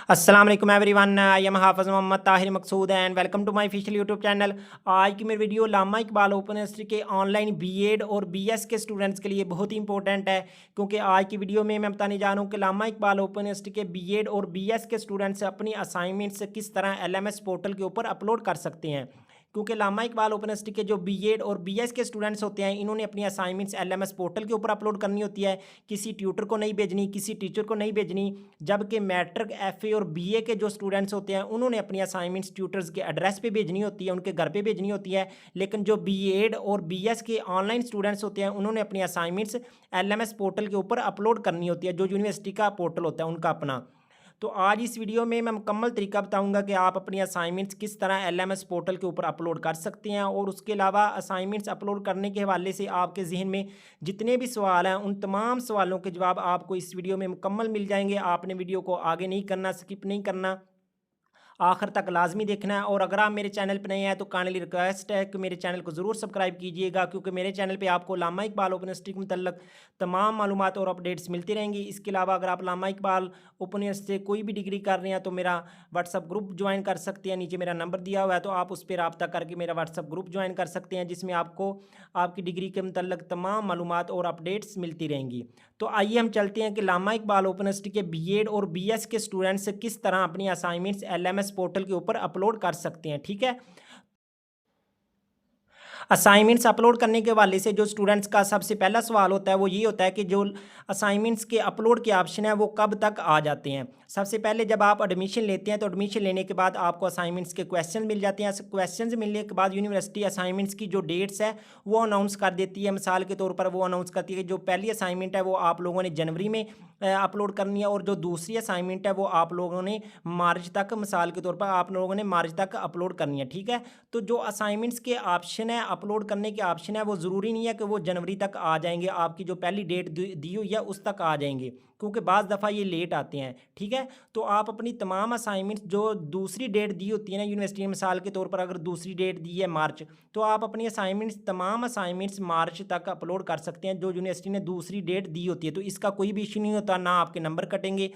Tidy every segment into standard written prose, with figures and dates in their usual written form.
अस्सलाम वालेकुम everyone, I am Hafiz Mohammad Tahir Maqsood and welcome to my official YouTube channel. आज की मेरी video Allama Iqbal open university के ऑनलाइन बीएड और बीएस के स्टूडेंट्स के लिए बहुत ही इंपॉर्टेंट है, क्योंकि आज की वीडियो में मैं बताने जा रहा हूँ कि अल्लामा इकबाल ओपन यूनिवर्सिटी के बीएड और बीएस के स्टूडेंट्स अपनी असाइनमेंट्स किस तरह एलएमएस पोर्टल के ऊपर अपलोड कर सकते हैं। क्योंकि अल्लामा इकबाल ओपन यूनिवर्सिटी के जो बीएड और बीएस के स्टूडेंट्स होते हैं, इन्होंने अपनी असाइनमेंट्स एलएमएस पोर्टल के ऊपर अपलोड करनी होती है। किसी ट्यूटर को नहीं भेजनी, किसी टीचर को नहीं भेजनी। जबकि मैट्रिक, एफए और बीए के जो स्टूडेंट्स होते हैं, उन्होंने अपनी असाइनमेंट्स ट्यूटर्स के एड्रेस पे भेजनी होती है, उनके घर पे भेजनी होती है। लेकिन जो बीएड और बीएस के ऑनलाइन स्टूडेंट्स होते हैं, उन्होंने अपनी असाइनमेंट्स एलएमएस पोर्टल के ऊपर अपलोड करनी होती है, जो यूनिवर्सिटी का पोर्टल होता है उनका अपना। तो आज इस वीडियो में मैं मुकम्मल तरीका बताऊंगा कि आप अपनी असाइनमेंट्स किस तरह एलएमएस पोर्टल के ऊपर अपलोड कर सकते हैं, और उसके अलावा असाइनमेंट्स अपलोड करने के हवाले से आपके जहन में जितने भी सवाल हैं, उन तमाम सवालों के जवाब आपको इस वीडियो में मुकम्मल मिल जाएंगे। आपने वीडियो को आगे नहीं करना, स्किप नहीं करना, आखिर तक लाजमी देखना है। और अगर आप मेरे चैनल पर नए हैं तो काइंडली रिक्वेस्ट है कि मेरे चैनल को ज़रूर सब्सक्राइब कीजिएगा, क्योंकि मेरे चैनल पे आपको अल्लामा इकबाल ओपन यूनिवर्सिटी के मतलब तमाम मालूमात और अपडेट्स मिलती रहेंगी। इसके अलावा अगर आप अल्लामा इकबाल ओपन यूनिवर्सिटी से कोई भी डिग्री कर रहे हैं तो मेरा व्हाट्सअप ग्रुप ज्वाइन कर सकते हैं। नीचे मेरा नंबर दिया हुआ है, तो आप उस पर रब्ता करके मेरा व्हाट्सअप ग्रुप ज्वाइन कर सकते हैं, जिसमें आपको आपकी डिग्री के मतलब तमाम मालूमात और अपडेट्स मिलती रहेंगी। तो आइए हम चलते हैं कि अल्लामा इकबाल ओपन यूनिवर्सिटी के बीएड और बीएस के स्टूडेंट्स किस तरह अपनी असाइनमेंट्स एलएमएस पोर्टल के ऊपर अपलोड कर सकते हैं। ठीक है, असाइनमेंट्स अपलोड करने के हवाले से जो स्टूडेंट्स का सबसे पहला सवाल होता है वो ये होता है कि जो असाइनमेंट्स के अपलोड के ऑप्शन है वो कब तक आ जाते हैं। सबसे पहले जब आप एडमिशन लेते हैं तो एडमिशन लेने के बाद आपको असाइनमेंट्स के क्वेश्चन मिल जाते हैं। क्वेश्चन मिलने के बाद यूनिवर्सिटी असाइनमेंट्स की जो डेट्स है वो अनाउंस कर देती है। मिसाल के तौर पर वो अनाउंस करती है कि जो पहली असाइनमेंट है वो आप लोगों ने जनवरी में अपलोड करनी है, और जो दूसरी असाइनमेंट है वो आप लोगों ने मार्च तक, मिसाल के तौर पर आप लोगों ने मार्च तक अपलोड करनी है। ठीक है, तो जो असाइनमेंट्स के ऑप्शन है, अपलोड करने के ऑप्शन है, वो ज़रूरी नहीं है कि वो जनवरी तक आ जाएंगे, आपकी जो पहली डेट दी हुई है उस तक आ जाएंगे, क्योंकि बाज़ दफ़ा ये लेट आते हैं। ठीक है, तो आप अपनी तमाम असाइनमेंट्स जो दूसरी डेट दी होती है ना यूनिवर्सिटी में, मिसाल के तौर पर अगर दूसरी डेट दी है मार्च, तो आप अपनी असाइनमेंट्स तमाम असाइनमेंट्स मार्च तक अपलोड कर सकते हैं, जो यूनिवर्सिटी ने दूसरी डेट दी होती है। तो इसका कोई भी इशू नहीं होता, ना आपके नंबर कटेंगे।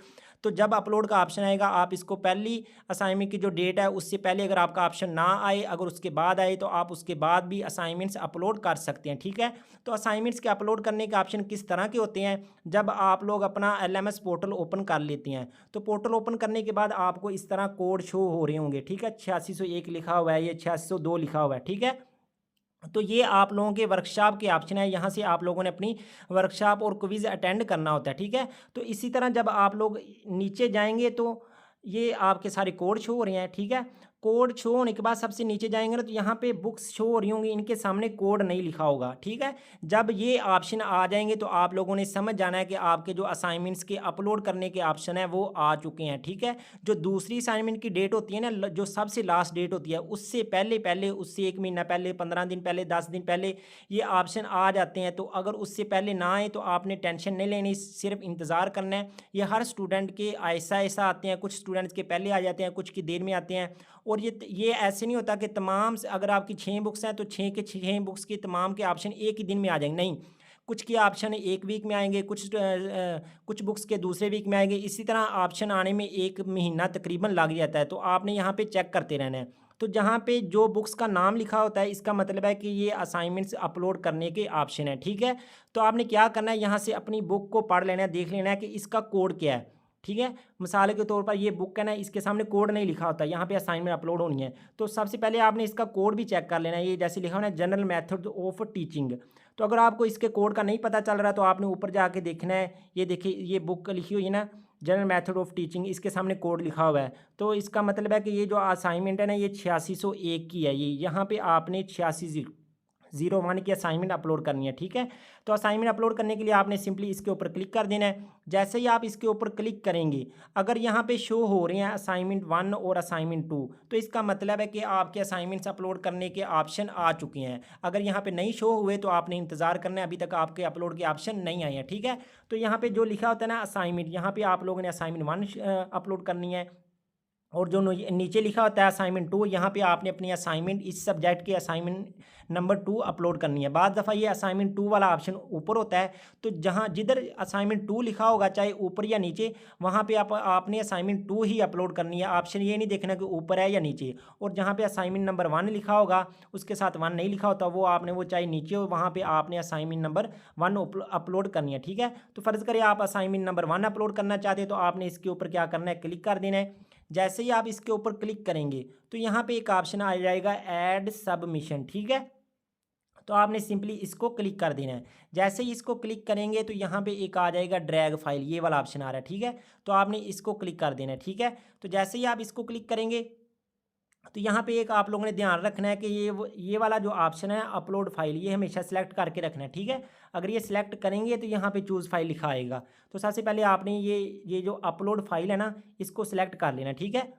तो जब अपलोड का ऑप्शन आएगा, आप इसको पहली असाइनमेंट की जो डेट है उससे पहले अगर आपका ऑप्शन ना आए, अगर उसके बाद आए, तो आप उसके बाद भी असाइनमेंट्स अपलोड कर सकते हैं। ठीक है, तो असाइनमेंट्स के अपलोड करने के ऑप्शन किस तरह के होते हैं, जब आप लोग अपना एलएमएस पोर्टल ओपन कर लेते हैं तो पोर्टल ओपन करने के बाद आपको इस तरह कोड शो हो रहे होंगे। ठीक है, 8601 लिखा हुआ है, ये 8602 लिखा हुआ है। ठीक है, तो ये आप लोगों के वर्कशॉप के ऑप्शन है, यहाँ से आप लोगों ने अपनी वर्कशॉप और क्विज़ अटेंड करना होता है। ठीक है, तो इसी तरह जब आप लोग नीचे जाएंगे तो ये आपके सारे कोड शो हो रहे हैं। ठीक है, कोड शो होने के बाद सबसे नीचे जाएंगे ना, तो यहाँ पे बुक्स शो हो रही होंगी, इनके सामने कोड नहीं लिखा होगा। ठीक है, जब ये ऑप्शन आ जाएंगे तो आप लोगों ने समझ जाना है कि आपके जो असाइनमेंट्स के अपलोड करने के ऑप्शन है वो आ चुके हैं। ठीक है, जो दूसरी असाइनमेंट की डेट होती है ना, जो सबसे लास्ट डेट होती है, उससे पहले पहले, उससे 1 महीना पहले, 15 दिन पहले, 10 दिन पहले ये ऑप्शन आ जाते हैं। तो अगर उससे पहले ना आए तो आपने टेंशन नहीं लेनी, सिर्फ इंतज़ार करना है। ये हर स्टूडेंट के ऐसा ऐसा आते हैं, कुछ स्टूडेंट्स के पहले आ जाते हैं, कुछ की देर में आते हैं। और ये ऐसे नहीं होता कि तमाम अगर आपकी 6 बुक्स हैं तो 6 के 6 बुक्स की तमाम के ऑप्शन एक ही दिन में आ जाएंगे, नहीं। कुछ के ऑप्शन एक वीक में आएंगे, कुछ बुक्स के दूसरे वीक में आएंगे। इसी तरह ऑप्शन आने में 1 महीना तकरीबन लग जाता है। तो आपने यहाँ पे चेक करते रहना है। तो जहाँ पे जो बुक्स का नाम लिखा होता है, इसका मतलब है कि ये असाइनमेंट्स अपलोड करने के ऑप्शन है। ठीक है, तो आपने क्या करना है, यहाँ से अपनी बुक को पढ़ लेना है, देख लेना है कि इसका कोड क्या है। ठीक है, मिसाल के तौर पर ये बुक है ना, इसके सामने कोड नहीं लिखा होता, यहाँ पे असाइनमेंट अपलोड होनी है। तो सबसे पहले आपने इसका कोड भी चेक कर लेना है। ये जैसे लिखा हुआ है जनरल मेथड ऑफ टीचिंग, तो अगर आपको इसके कोड का नहीं पता चल रहा तो आपने ऊपर जाके देखना है। ये देखिए, ये बुक लिखी हुई है ना, जनरल मेथड ऑफ टीचिंग, इसके सामने कोड लिखा हुआ है। तो इसका मतलब है कि ये जो असाइनमेंट है ना, ये 8601 की है। ये यहाँ पे आपने 8601 की असाइनमेंट अपलोड करनी है। ठीक है, तो असाइनमेंट अपलोड करने के लिए आपने सिंपली इसके ऊपर क्लिक कर देना है। जैसे ही आप इसके ऊपर क्लिक करेंगे, अगर यहाँ पे शो हो रहे हैं असाइनमेंट 1 और असाइनमेंट 2, तो इसका मतलब है कि आपके असाइनमेंट्स अपलोड करने के ऑप्शन आ चुके हैं। अगर यहाँ पे नहीं शो हुए तो आपने इंतज़ार करना है, अभी तक आपके अपलोड के ऑप्शन नहीं आए हैं। ठीक है, तो यहाँ पे जो लिखा होता है ना असाइनमेंट, यहाँ पे आप लोगों ने असाइनमेंट 1 अपलोड करनी है। और जो नीचे लिखा होता है असाइनमेंट 2, यहाँ पे आपने अपनी असाइनमेंट इस सब्जेक्ट की असाइनमेंट नंबर 2 अपलोड करनी है। बाद दफ़ा ये असाइनमेंट 2 वाला ऑप्शन ऊपर होता है, तो जहाँ जिधर असाइनमेंट 2 लिखा होगा चाहे ऊपर या नीचे, वहाँ पे आपने असाइनमेंट 2 ही अपलोड करनी है। ऑप्शन ये नहीं देखना कि ऊपर है या नीचे। और जहाँ पे असाइनमेंट नंबर 1 लिखा होगा उसके साथ 1 नहीं लिखा होता, वो आपने वो चाहे नीचे हो, वहाँ पर आपने असाइनमेंट नंबर 1 अपलोड करनी है। ठीक है, तो फ़र्ज़ करें आप असाइनमेंट नंबर 1 अपलोड करना चाहते हैं, तो आपने इसके ऊपर क्या करना है, क्लिक कर देना है। जैसे ही आप इसके ऊपर क्लिक करेंगे तो यहाँ पे एक ऑप्शन आ जाएगा ऐड सबमिशन। ठीक है, तो आपने सिंपली इसको क्लिक कर देना है। जैसे ही इसको क्लिक करेंगे तो यहाँ पे एक आ जाएगा ड्रैग फाइल, ये वाला ऑप्शन आ रहा है। ठीक है, तो आपने इसको क्लिक कर देना है। ठीक है, तो जैसे ही आप इसको क्लिक करेंगे तो यहाँ पे एक आप लोगों ने ध्यान रखना है कि ये वाला जो ऑप्शन है अपलोड फाइल, ये हमेशा सेलेक्ट करके रखना है। ठीक है, अगर ये सिलेक्ट करेंगे तो यहाँ पे चूज़ फाइल लिखा आएगा। तो सबसे पहले आपने ये जो अपलोड फाइल है ना, इसको सिलेक्ट कर लेना। ठीक है,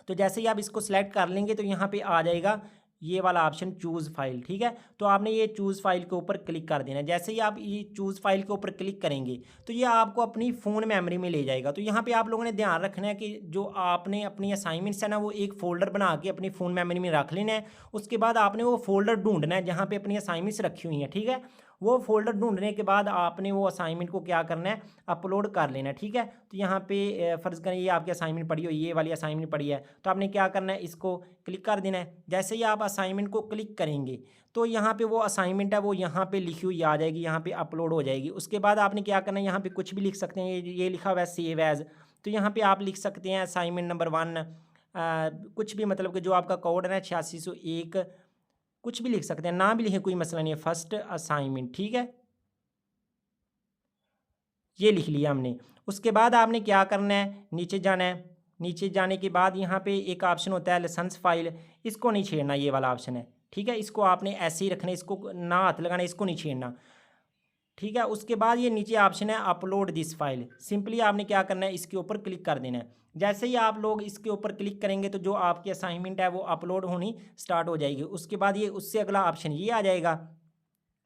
तो जैसे ही आप इसको सिलेक्ट कर लेंगे तो यहाँ पे आ जाएगा ये वाला ऑप्शन चूज़ फाइल। ठीक है, तो आपने ये चूज़ फाइल के ऊपर क्लिक कर देना है। जैसे ही आप ये चूज़ फाइल के ऊपर क्लिक करेंगे तो ये आपको अपनी फ़ोन मेमोरी में ले जाएगा। तो यहाँ पे आप लोगों ने ध्यान रखना है कि जो आपने अपनी असाइनमेंट्स है ना, वो एक फ़ोल्डर बना के अपनी फ़ोन मेमोरी में रख लेना है। उसके बाद आपने वो फ़ोल्डर ढूंढना है जहाँ पे अपनी असाइनमेंट्स रखी हुई हैं। ठीक है, वो फ़ोल्डर ढूंढने के बाद आपने वो असाइनमेंट को क्या करना है, अपलोड कर लेना है। ठीक है, तो यहाँ पे फ़र्ज़ करें ये आपकी असाइनमेंट पड़ी हो, ये वाली असाइनमेंट पड़ी है, तो आपने क्या करना है, इसको क्लिक कर देना है। जैसे ही आप असाइनमेंट को क्लिक करेंगे तो यहाँ पे वो असाइनमेंट है वो यहाँ पे लिखी हुई आ जाएगी, यहाँ पे अपलोड हो जाएगी। उसके बाद आपने क्या करना है, यहाँ पे कुछ भी लिख सकते हैं। ये लिखा हुआ है सेव एज़, तो यहाँ पे आप लिख सकते हैं असाइनमेंट नंबर 1, कुछ भी, मतलब कि जो आपका कोड है ना 8601, कुछ भी लिख सकते हैं, ना भी लिखें कोई मसला नहीं है। फर्स्ट असाइनमेंट, ठीक है, ये लिख लिया हमने। उसके बाद आपने क्या करना है, नीचे जाना है। नीचे जाने के बाद यहाँ पे एक ऑप्शन होता है लाइसेंस फाइल, इसको नहीं छेड़ना, ये वाला ऑप्शन है। ठीक है, इसको आपने ऐसे ही रखना है, इसको ना हाथ लगाना, इसको नहीं छेड़ना। ठीक है, उसके बाद ये नीचे ऑप्शन है अपलोड दिस फाइल, सिंपली आपने क्या करना है, इसके ऊपर क्लिक कर देना है। जैसे ही आप लोग इसके ऊपर क्लिक करेंगे तो जो आपकी असाइनमेंट है वो अपलोड होनी स्टार्ट हो जाएगी। उसके बाद ये उससे अगला ऑप्शन ये आ जाएगा।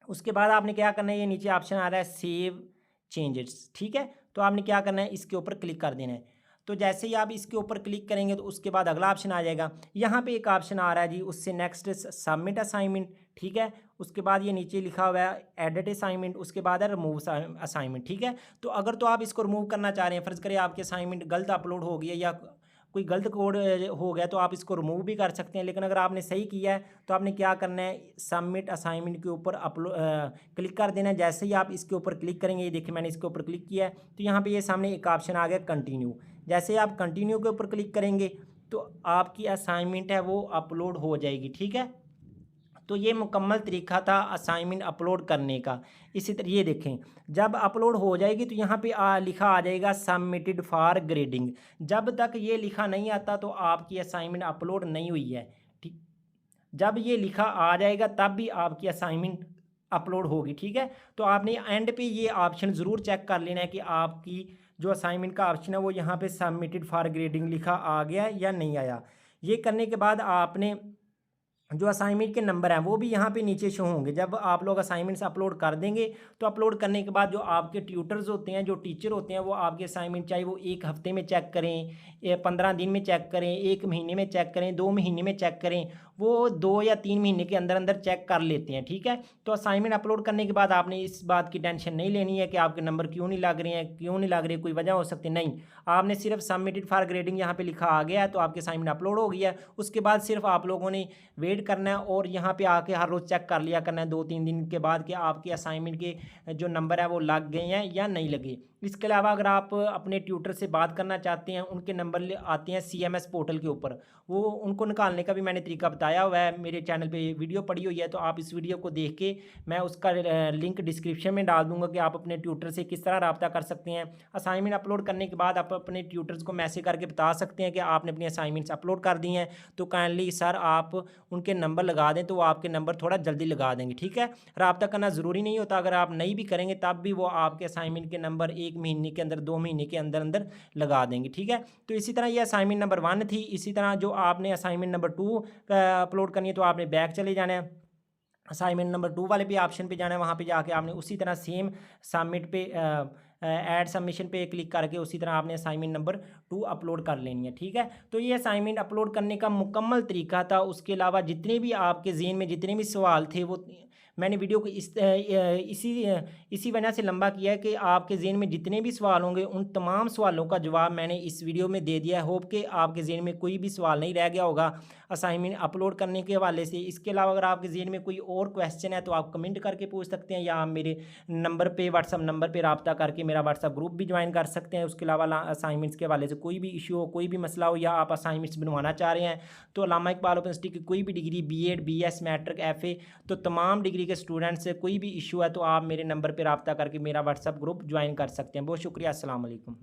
उसके बाद आपने क्या करना है, ये नीचे ऑप्शन आ रहा है सेव चेंजेस। ठीक है, तो आपने क्या करना है, इसके ऊपर क्लिक कर देना है। तो जैसे ही आप इसके ऊपर क्लिक करेंगे तो उसके बाद अगला ऑप्शन आ जाएगा। यहाँ पे एक ऑप्शन आ रहा है जी, उससे नेक्स्ट सबमिट असाइनमेंट। ठीक है, उसके बाद ये नीचे लिखा हुआ है एडिट असाइनमेंट, उसके बाद है रिमूव असाइनमेंट। ठीक है, तो अगर तो आप इसको रिमूव करना चाह रहे हैं, फ़र्ज़ करें आपकी असाइनमेंट गलत अपलोड हो गई है या कोई गलत कोड हो गया, तो आप इसको रिमूव भी कर सकते हैं। लेकिन अगर आपने सही किया है तो आपने क्या करना है, सबमिट असाइनमेंट के ऊपर क्लिक कर देना है। जैसे ही आप इसके ऊपर क्लिक करेंगे, ये देखिए मैंने इसके ऊपर क्लिक किया है, तो यहाँ पे ये सामने एक ऑप्शन आ गया कंटिन्यू। जैसे ही आप कंटिन्यू के ऊपर क्लिक करेंगे तो आपकी असाइनमेंट है वो अपलोड हो जाएगी। ठीक है, तो ये मुकम्मल तरीका था असाइनमेंट अपलोड करने का। इसी तरह ये देखें, जब अपलोड हो जाएगी तो यहाँ पे लिखा आ जाएगा सबमिटेड फॉर ग्रेडिंग। जब तक ये लिखा नहीं आता तो आपकी असाइनमेंट अपलोड नहीं हुई है। ठीक, जब ये लिखा आ जाएगा तब भी आपकी असाइनमेंट अपलोड होगी। ठीक है, तो आपने एंड पे ये ऑप्शन ज़रूर चेक कर लेना है कि आपकी जो असाइनमेंट का ऑप्शन है वो यहाँ पे सबमिटेड फॉर ग्रेडिंग लिखा आ गया या नहीं आया। ये करने के बाद आपने जो असाइनमेंट के नंबर हैं वो भी यहाँ पे नीचे शो होंगे। जब आप लोग असाइनमेंट्स अपलोड कर देंगे तो अपलोड करने के बाद जो आपके ट्यूटर्स होते हैं, जो टीचर होते हैं, वो आपके असाइनमेंट चाहे वो 1 हफ्ते में चेक करें, 15 दिन में चेक करें, 1 महीने में चेक करें, 2 महीने में चेक करें, वो 2 या 3 महीने के अंदर अंदर चेक कर लेते हैं। ठीक है, तो असाइनमेंट अपलोड करने के बाद आपने इस बात की टेंशन नहीं लेनी है कि आपके नंबर क्यों नहीं लग रहे हैं, क्यों नहीं लग रहे, कोई वजह हो सकती नहीं। आपने सिर्फ सबमिटेड फॉर ग्रेडिंग यहाँ पे लिखा आ गया है तो आपकी असाइनमेंट अपलोड हो गई है। उसके बाद सिर्फ आप लोगों ने वेट करना है और यहाँ पे आके हर रोज़ चेक कर लिया करना है 2-3 दिन के बाद कि आपके असाइनमेंट के जो नंबर है वो लग गए हैं या नहीं लगे। इसके अलावा अगर आप अपने ट्यूटर से बात करना चाहते हैं, उनके नंबर आते हैं CMS पोर्टल के ऊपर, वो उनको निकालने का भी मैंने तरीका बताया हुआ है, मेरे चैनल पे वीडियो पड़ी हुई है। तो आप इस वीडियो को देख के मैं उसका लिंक डिस्क्रिप्शन में डाल दूंगा कि आप अपने ट्यूटर से किस तरह रब्ता कर सकते हैं। असाइनमेंट अपलोड करने के बाद आप अपने ट्यूटर्स को मैसेज करके बता सकते हैं कि आपने अपनी असाइनमेंट्स अपलोड कर दी हैं, तो काइंडली सर आप उनके नंबर लगा दें, तो वो आपके नंबर थोड़ा जल्दी लगा देंगे। ठीक है, रब्ता करना ज़रूरी नहीं होता, अगर आप नहीं भी करेंगे तब भी वो आपके असाइनमेंट के नंबर 1 महीने के अंदर, 2 महीने के अंदर अंदर लगा देंगे। ठीक है, तो इसी तरह ये असाइनमेंट नंबर 1 थी। इसी तरह जो आपने असाइनमेंट नंबर 2 अपलोड करनी है तो आपने बैक चले जाना है, असाइनमेंट नंबर 2 वाले भी ऑप्शन पे जाना है, वहाँ पे जाके आपने उसी तरह सेम सबमिट पे ऐड सबमिशन पे क्लिक करके उसी तरह आपने असाइनमेंट नंबर 2 अपलोड कर लेनी है। ठीक है, तो ये असाइनमेंट अपलोड करने का मुकम्मल तरीका था। उसके अलावा जितने भी आपके ज़हन में जितने भी सवाल थे वो मैंने वीडियो को इसी वजह से लंबा किया है कि आपके ज़हन में जितने भी सवाल होंगे उन तमाम सवालों का जवाब मैंने इस वीडियो में दे दिया है। होप कि आपके ज़हन में कोई भी सवाल नहीं रह गया होगा असाइनमेंट अपलोड करने के हवाले से। इसके अलावा अगर आपके ज़हन में कोई और क्वेश्चन है तो आप कमेंट करके पूछ सकते हैं, या आप मेरे नंबर पे व्हाट्सअप नंबर पे रब्ता करके मेरा व्हाट्सअप ग्रुप भी ज्वाइन कर सकते हैं। उसके अलावा असाइनमेंट्स के हवाले से कोई भी इशू हो, कोई भी मसला हो, या आप असाइनमेंट्स बनवाना चाह रहे हैं तो अल्लामा इकबाल ओपन यूनिवर्सिटी की कोई भी degree BEd BS matric FA तो तमाम डिग्री के स्टूडेंट्स से कोई भी इशू है तो आप मेरे नंबर पर रब्ता करके मेरा व्हाट्सअप ग्रुप ज्वाइन कर सकते हैं। बहुत शुक्रिया। अस्सलाम वालेकुम।